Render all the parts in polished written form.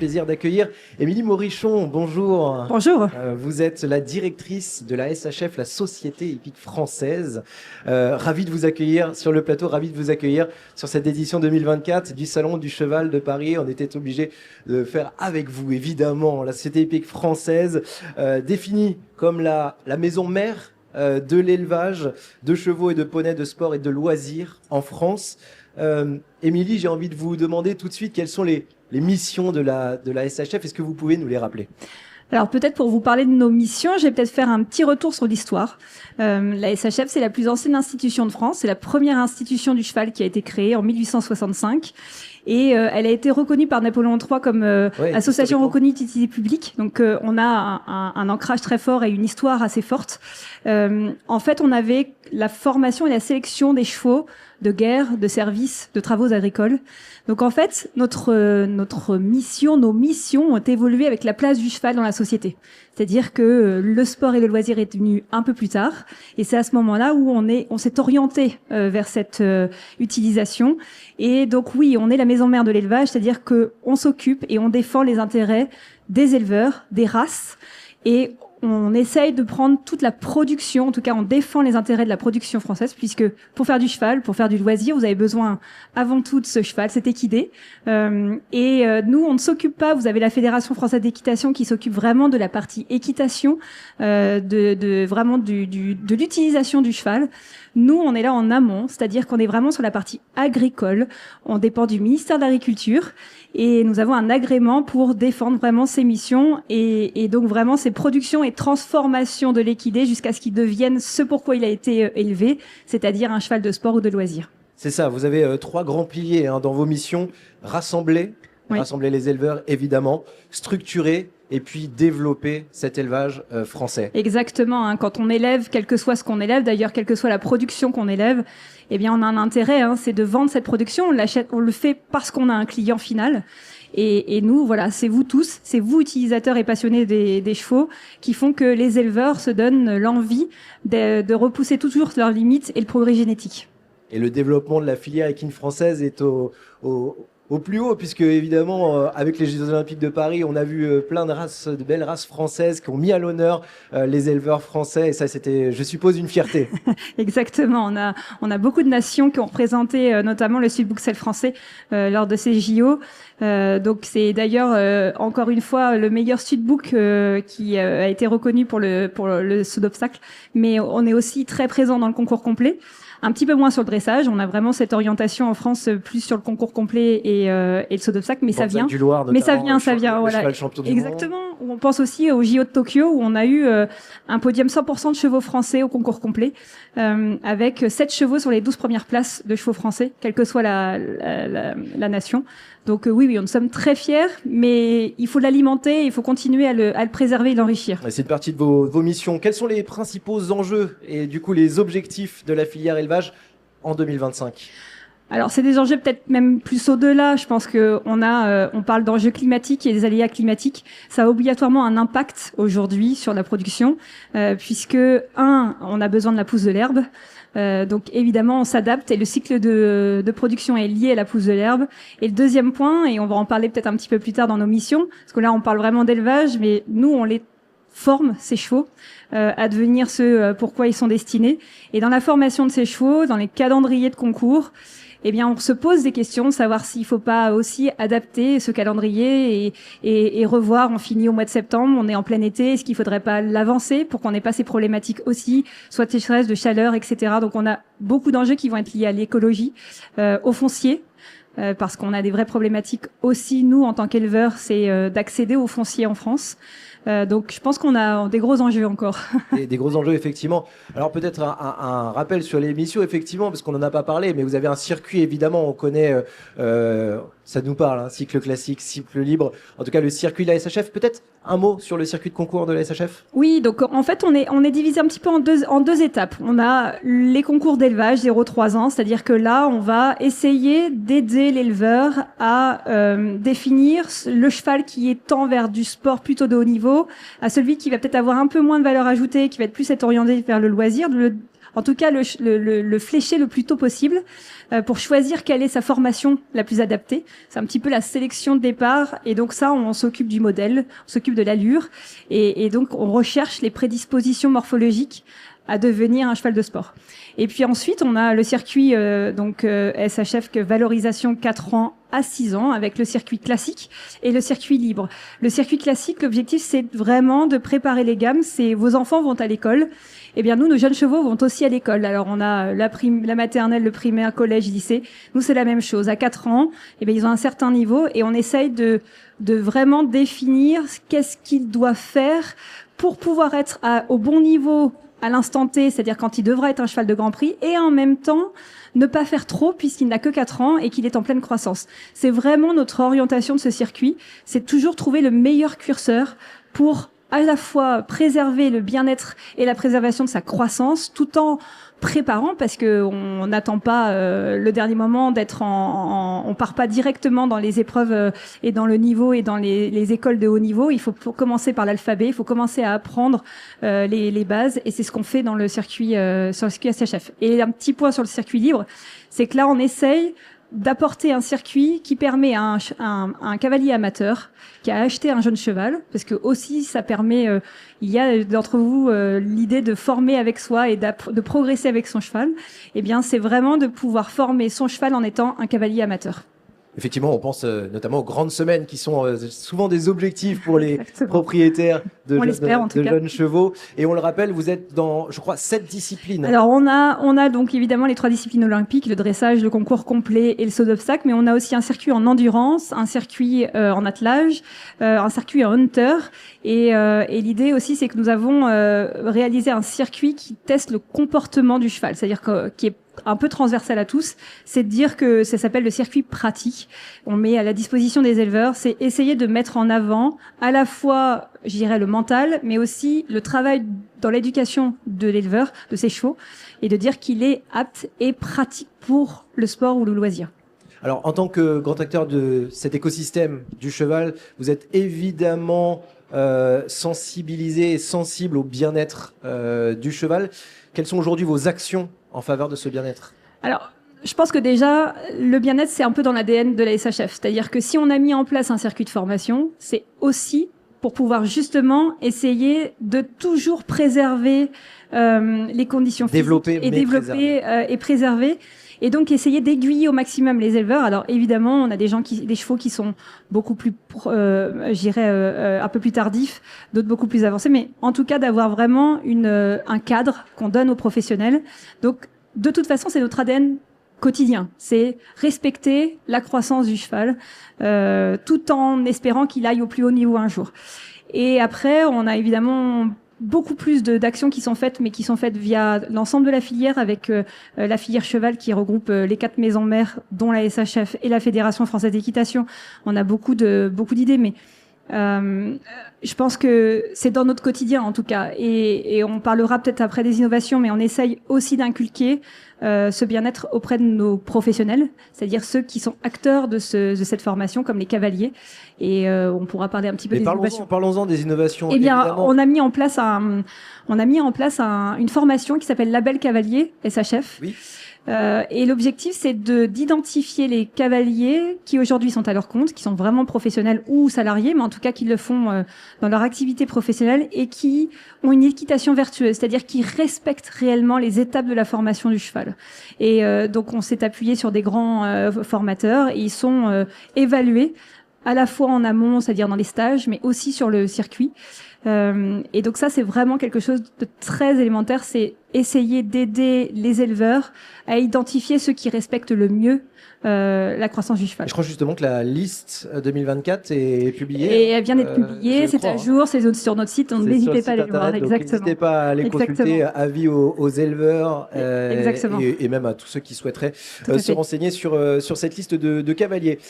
plaisir d'accueillir Émilie Morichon. Bonjour. Bonjour. Vous êtes la directrice de la SHF, la Société hippique française. Ravi de vous accueillir sur le plateau, ravi de vous accueillir sur cette édition 2024 du Salon du Cheval de Paris. On était obligé de faire avec vous, évidemment, la Société hippique française, définie comme la maison mère de l'élevage de chevaux et de poneys de sport et de loisirs en France. Émilie, j'ai envie de vous demander tout de suite quelles sont les missions de la SHF. Est-ce que vous pouvez nous les rappeler ? Alors peut-être pour vous parler de nos missions, je vais peut-être faire un petit retour sur l'histoire. La SHF, c'est la plus ancienne institution de France. C'est la première institution du cheval qui a été créée en 1865. Et elle a été reconnue par Napoléon III comme association reconnue d'utilité publique. Donc on a un ancrage très fort et une histoire assez forte. En fait, on avait la formation et la sélection des chevaux de guerre, de service, de travaux agricoles. Donc en fait, notre mission, nos missions ont évolué avec la place du cheval dans la société. C'est-à-dire que le sport et le loisir est venu un peu plus tard, et c'est à ce moment-là où on s'est orienté vers cette utilisation. Et donc oui, on est la maison mère de l'élevage, c'est-à-dire que on s'occupe et on défend les intérêts des éleveurs, des races, et on essaye de prendre toute la production, en tout cas on défend les intérêts de la production française, puisque pour faire du cheval, pour faire du loisir, vous avez besoin avant tout de ce cheval, cet équidé. Nous, on ne s'occupe pas, vous avez la Fédération française d'équitation qui s'occupe vraiment de la partie équitation, vraiment de l'utilisation du cheval. Nous, on est là en amont, c'est-à-dire qu'on est vraiment sur la partie agricole. On dépend du ministère de l'Agriculture et nous avons un agrément pour défendre vraiment ces missions et donc vraiment ces productions et transformations de l'équidé jusqu'à ce qu'il devienne ce pourquoi il a été élevé, c'est-à-dire un cheval de sport ou de loisir. C'est ça, vous avez trois grands piliers dans vos missions. Rassembler les éleveurs, évidemment, structurer et puis développer cet élevage français. Exactement, quand on élève, quel que soit ce qu'on élève, d'ailleurs, quelle que soit la production qu'on élève, eh bien, on a un intérêt, c'est de vendre cette production, on l'achète, on le fait parce qu'on a un client final. Et nous, voilà, c'est vous tous, c'est vous, utilisateurs et passionnés des chevaux, qui font que les éleveurs se donnent l'envie de repousser toujours leurs limites et le progrès génétique. Et le développement de la filière équine française est au plus haut, puisque évidemment, avec les Jeux Olympiques de Paris, on a vu plein de belles races françaises qui ont mis à l'honneur les éleveurs français, et ça, c'était, je suppose, une fierté. Exactement. On a beaucoup de nations qui ont représenté, notamment le Sud-Bruxelles français lors de ces JO. Donc c'est d'ailleurs encore une fois le meilleur Sudbook qui a été reconnu pour le saut d'obstacle, mais on est aussi très présent dans le concours complet. Un petit peu moins sur le dressage, on a vraiment cette orientation en France plus sur le concours complet et le saut d'obstacle, mais ça vient. Du Loir, mais ça vient, voilà. Exactement. On pense aussi au JO de Tokyo où on a eu un podium 100% de chevaux français au concours complet, avec 7 chevaux sur les 12 premières places de chevaux français, quelle que soit la nation. Donc oui, nous sommes très fiers, mais il faut l'alimenter, il faut continuer à le préserver et l'enrichir. C'est une partie de vos missions. Quels sont les principaux enjeux et du coup les objectifs de la filière élevage en 2025 ? Alors c'est des enjeux peut-être même plus au-delà. Je pense que on parle d'enjeux climatiques et des aléas climatiques. Ça a obligatoirement un impact aujourd'hui sur la production, puisque on a besoin de la pousse de l'herbe. Donc évidemment on s'adapte et le cycle de production est lié à la pousse de l'herbe. Et le deuxième point, et on va en parler peut-être un petit peu plus tard dans nos missions, parce que là on parle vraiment d'élevage, mais nous on les forme ces chevaux à devenir ce pourquoi ils sont destinés. Et dans la formation de ces chevaux, dans les calendriers de concours, eh bien, on se pose des questions, savoir s'il faut pas aussi adapter ce calendrier et revoir. On finit au mois de septembre, on est en plein été. Est-ce qu'il faudrait pas l'avancer pour qu'on n'ait pas ces problématiques aussi, soit de sécheresse, de chaleur, etc. Donc, on a beaucoup d'enjeux qui vont être liés à l'écologie, au foncier. Parce qu'on a des vraies problématiques aussi, nous, en tant qu'éleveurs, c'est d'accéder au foncier en France. Donc je pense qu'on a des gros enjeux encore. Des gros enjeux, effectivement. Alors peut-être un rappel sur l'émission, effectivement, parce qu'on n'en a pas parlé, mais vous avez un circuit, évidemment, on connaît, ça nous parle, cycle classique, cycle libre, en tout cas le circuit de la SHF. Peut-être un mot sur le circuit de concours de la SHF ? Oui, donc en fait on est divisé un petit peu en deux étapes. On a les concours d'élevage 0-3 ans, c'est-à-dire que là on va essayer d'aider l'éleveur à définir le cheval qui tend vers du sport plutôt de haut niveau, à celui qui va peut-être avoir un peu moins de valeur ajoutée, qui va être plus être orienté vers le loisir, en tout cas le flécher le plus tôt possible pour choisir quelle est sa formation la plus adaptée. C'est un petit peu la sélection de départ, et donc ça, on s'occupe du modèle, on s'occupe de l'allure, et donc on recherche les prédispositions morphologiques à devenir un cheval de sport. Et puis ensuite, on a le circuit SHF valorisation 4 ans à 6 ans, avec le circuit classique et le circuit libre. Le circuit classique, l'objectif, c'est vraiment de préparer les gammes. C'est vos enfants vont à l'école. Eh bien, nous, nos jeunes chevaux vont aussi à l'école. Alors, on a la maternelle, le primaire, collège, lycée. Nous, c'est la même chose. À 4 ans, eh bien, ils ont un certain niveau, et on essaye de vraiment définir qu'est-ce qu'ils doivent faire pour pouvoir être au bon niveau à l'instant T, c'est-à-dire quand il devra être un cheval de Grand Prix, et en même temps ne pas faire trop puisqu'il n'a que 4 ans et qu'il est en pleine croissance. C'est vraiment notre orientation de ce circuit, c'est toujours trouver le meilleur curseur pour à la fois préserver le bien-être et la préservation de sa croissance, tout en préparant, parce que on n'attend pas le dernier moment d'être on part pas directement dans les épreuves et dans le niveau et dans les écoles de haut niveau. Il faut commencer par l'alphabet, il faut commencer à apprendre les bases, et c'est ce qu'on fait dans le circuit sur le circuit SHF. Et un petit point sur le circuit libre, c'est que là on essaye d'apporter un circuit qui permet à un cavalier amateur qui a acheté un jeune cheval, parce que aussi ça permet, il y a d'entre vous l'idée de former avec soi et de progresser avec son cheval. Eh bien, c'est vraiment de pouvoir former son cheval en étant un cavalier amateur. Effectivement, on pense notamment aux grandes semaines qui sont souvent des objectifs pour les propriétaires de jeunes chevaux. Et on le rappelle, vous êtes dans, je crois, 7 disciplines. Alors, on a donc évidemment les 3 disciplines olympiques, le dressage, le concours complet et le saut d'obstacle, mais on a aussi un circuit en endurance, un circuit en attelage, un circuit en hunter. Et l'idée aussi, c'est que nous avons réalisé un circuit qui teste le comportement du cheval, c'est-à-dire qui est un peu transversal à tous, c'est de dire que ça s'appelle le circuit pratique. On met à la disposition des éleveurs, c'est essayer de mettre en avant à la fois, je dirais, le mental, mais aussi le travail dans l'éducation de l'éleveur, de ses chevaux, et de dire qu'il est apte et pratique pour le sport ou le loisir. Alors, en tant que grand acteur de cet écosystème du cheval, vous êtes évidemment sensibilisé et sensible au bien-être du cheval. Quelles sont aujourd'hui vos actions en faveur de ce bien-être? Alors, je pense que déjà, le bien-être, c'est un peu dans l'ADN de la SHF. C'est-à-dire que si on a mis en place un circuit de formation, c'est aussi pour pouvoir justement essayer de toujours préserver les conditions physiques et préserver. Et donc essayer d'aiguiller au maximum les éleveurs. Alors évidemment, on a des chevaux qui sont beaucoup plus, un peu plus tardifs, d'autres beaucoup plus avancés, mais en tout cas d'avoir vraiment un cadre qu'on donne aux professionnels. Donc de toute façon, c'est notre ADN quotidien. C'est respecter la croissance du cheval, tout en espérant qu'il aille au plus haut niveau un jour. Et après, on a évidemment beaucoup plus d'actions qui sont faites, mais qui sont faites via l'ensemble de la filière, avec la filière cheval qui regroupe les 4 maisons mères, dont la SHF et la Fédération française d'équitation. On a beaucoup d'idées, mais je pense que c'est dans notre quotidien en tout cas, et on parlera peut-être après des innovations, mais on essaye aussi d'inculquer ce bien-être auprès de nos professionnels, c'est-à-dire ceux qui sont acteurs de cette formation, comme les cavaliers, et on pourra parler un petit peu des innovations. Parlons-en des innovations. Eh bien, évidemment. On a mis en place une formation qui s'appelle Label Cavalier SHF. Oui. Et l'objectif, c'est d'identifier les cavaliers qui aujourd'hui sont à leur compte, qui sont vraiment professionnels ou salariés, mais en tout cas qui le font dans leur activité professionnelle et qui ont une équitation vertueuse, c'est-à-dire qui respectent réellement les étapes de la formation du cheval. Et donc, on s'est appuyé sur des grands formateurs, et ils sont évalués à la fois en amont, c'est-à-dire dans les stages, mais aussi sur le circuit. Et donc ça, c'est vraiment quelque chose de très élémentaire, c'est essayer d'aider les éleveurs à identifier ceux qui respectent le mieux la croissance du cheval. Je crois justement que la liste 2024 est publiée. Et elle vient d'être publiée, c'est à jour, c'est sur notre site, donc n'hésitez pas à aller voir. Exactement. N'hésitez pas à aller consulter, avis aux éleveurs et même à tous ceux qui souhaiteraient se renseigner sur cette liste de cavaliers.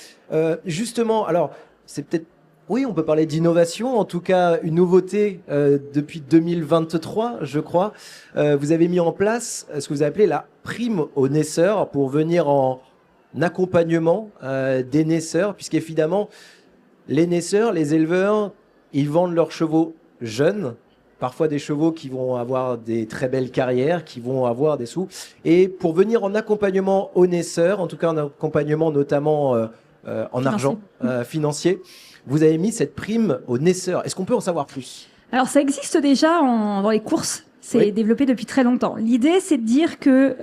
Justement, alors c'est peut-être oui, on peut parler d'innovation, en tout cas une nouveauté depuis 2023, je crois. Vous avez mis en place ce que vous appelez la prime aux naisseurs pour venir en accompagnement des naisseurs, puisqu'évidemment, les naisseurs, les éleveurs, ils vendent leurs chevaux jeunes parfois des chevaux qui vont avoir des très belles carrières, qui vont avoir des sous. Et pour venir en accompagnement aux naisseurs, en tout cas en accompagnement notamment en argent financier, vous avez mis cette prime aux naisseurs. Est-ce qu'on peut en savoir plus? Alors ça existe déjà dans les courses. C'est développé depuis très longtemps. L'idée, c'est de dire que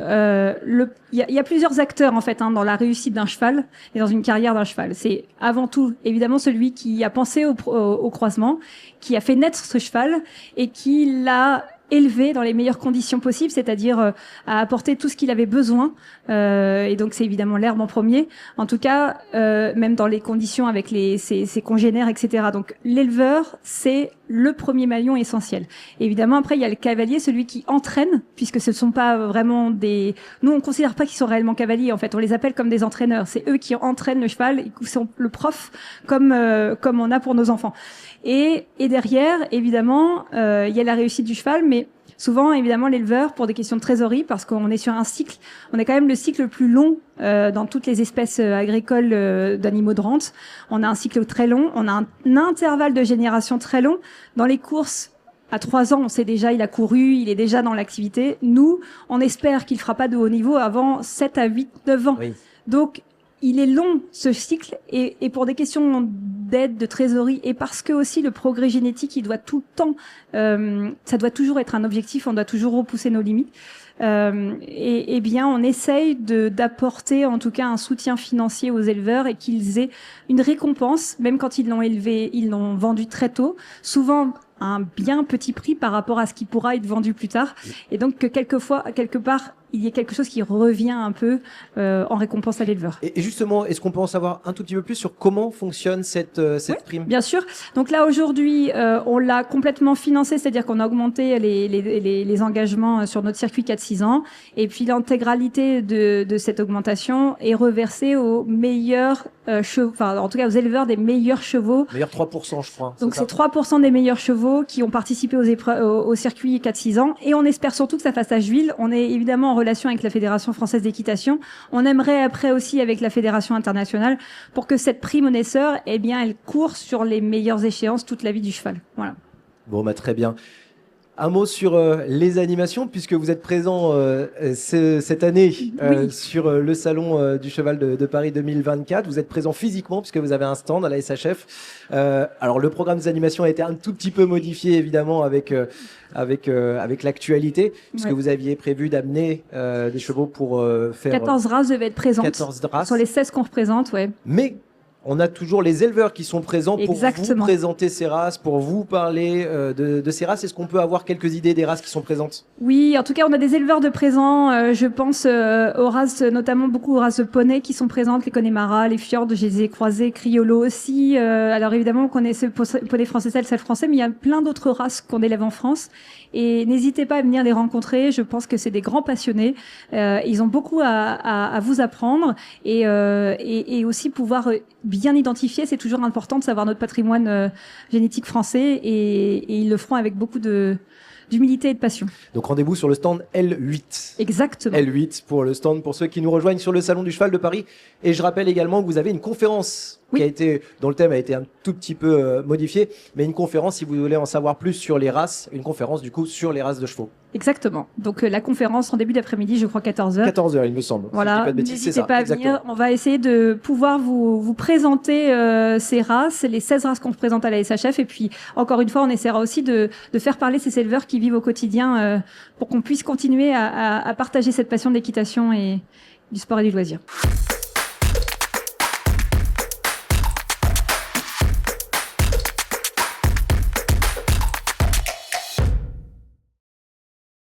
il y a plusieurs acteurs en fait dans la réussite d'un cheval et dans une carrière d'un cheval. C'est avant tout évidemment celui qui a pensé au croisement, qui a fait naître ce cheval et qui l'a élevé dans les meilleures conditions possibles, c'est-à-dire à apporter tout ce qu'il avait besoin. Et donc c'est évidemment l'herbe en premier. En tout cas, même dans les conditions avec ses congénères, etc. Donc l'éleveur, c'est le premier maillon essentiel. Et évidemment, après il y a le cavalier, celui qui entraîne, puisque ce ne sont pas vraiment des. Nous, on considère pas qu'ils sont réellement cavaliers. En fait, on les appelle comme des entraîneurs. C'est eux qui entraînent le cheval, ils sont le prof, comme on a pour nos enfants. Et derrière, évidemment, il y a la réussite du cheval, mais souvent, évidemment, l'éleveur, pour des questions de trésorerie, parce qu'on est sur un cycle, on est quand même le cycle le plus long dans toutes les espèces agricoles d'animaux de rente. On a un cycle très long, on a un intervalle de génération très long. Dans les courses, à 3 ans, on sait déjà, il a couru, il est déjà dans l'activité. Nous, on espère qu'il fera pas de haut niveau avant 7 à 8, 9 ans. Oui. Donc, il est long, ce cycle, et pour des questions d'aide, de trésorerie, et parce que aussi le progrès génétique, il doit tout le temps, ça doit toujours être un objectif, on doit toujours repousser nos limites. Et bien, on essaye d'apporter en tout cas un soutien financier aux éleveurs et qu'ils aient une récompense, même quand ils l'ont élevé, ils l'ont vendu très tôt, souvent à un bien petit prix par rapport à ce qui pourra être vendu plus tard. Et donc que quelquefois, quelque part, il y a quelque chose qui revient un peu en récompense à l'éleveur. Et justement, est-ce qu'on peut en savoir un tout petit peu plus sur comment fonctionne cette prime? Bien sûr. Donc là, aujourd'hui, on l'a complètement financé, c'est-à-dire qu'on a augmenté les engagements sur notre circuit 4-6 ans. Et puis l'intégralité de cette augmentation est reversée aux meilleurs chevaux, enfin en tout cas aux éleveurs des meilleurs chevaux. Meilleurs 3%, je crois. Donc c'est 3% des meilleurs chevaux qui ont participé au circuit 4-6 ans. Et on espère surtout que ça fasse tache d'huile. On est évidemment en relation avec la Fédération française d'équitation. On aimerait après aussi avec la Fédération internationale pour que cette prime aux naisseurs, eh bien, elle court sur les meilleures échéances toute la vie du cheval. Voilà. Bon, bah, très bien. Un mot sur les animations, puisque vous êtes présent cette année sur le salon du cheval de Paris 2024. Vous êtes présent physiquement, puisque vous avez un stand à la SHF. Alors, le programme des animations a été un tout petit peu modifié, évidemment, avec l'actualité, puisque vous aviez prévu d'amener des chevaux pour faire... 14 races devaient être présentes 14 races. Sur les 16 qu'on représente, Mais on a toujours les éleveurs qui sont présents pour vous présenter ces races, pour vous parler de ces races. Est-ce qu'on peut avoir quelques idées des races qui sont présentes? Oui, en tout cas, on a des éleveurs de présents. Je pense aux races, notamment beaucoup aux races de poneys qui sont présentes, les Connemara, les Fjord, je les ai croisés, Criollo aussi. Alors évidemment, on connaît ce poney français, le sel français, mais il y a plein d'autres races qu'on élève en France. Et n'hésitez pas à venir les rencontrer. Je pense que c'est des grands passionnés. Ils ont beaucoup à vous apprendre et aussi pouvoir bien identifier. C'est toujours important de savoir notre patrimoine génétique français et ils le feront avec beaucoup d'humilité et de passion. Donc rendez-vous sur le stand L8. Exactement. L8 pour le stand, pour ceux qui nous rejoignent sur le Salon du Cheval de Paris. Et je rappelle également que vous avez une conférence dont le thème a été un tout petit peu modifié, mais une conférence, si vous voulez en savoir plus sur les races, une conférence du coup sur les races de chevaux. Exactement. Donc la conférence en début d'après-midi, je crois 14h. 14h, il me semble. Voilà, n'hésitez pas à venir. On va essayer de pouvoir vous présenter ces races, les 16 races qu'on représente à la SHF. Et puis, encore une fois, on essaiera aussi de faire parler ces éleveurs qui vivent au quotidien pour qu'on puisse continuer à partager cette passion de l'équitation et du sport et du loisir.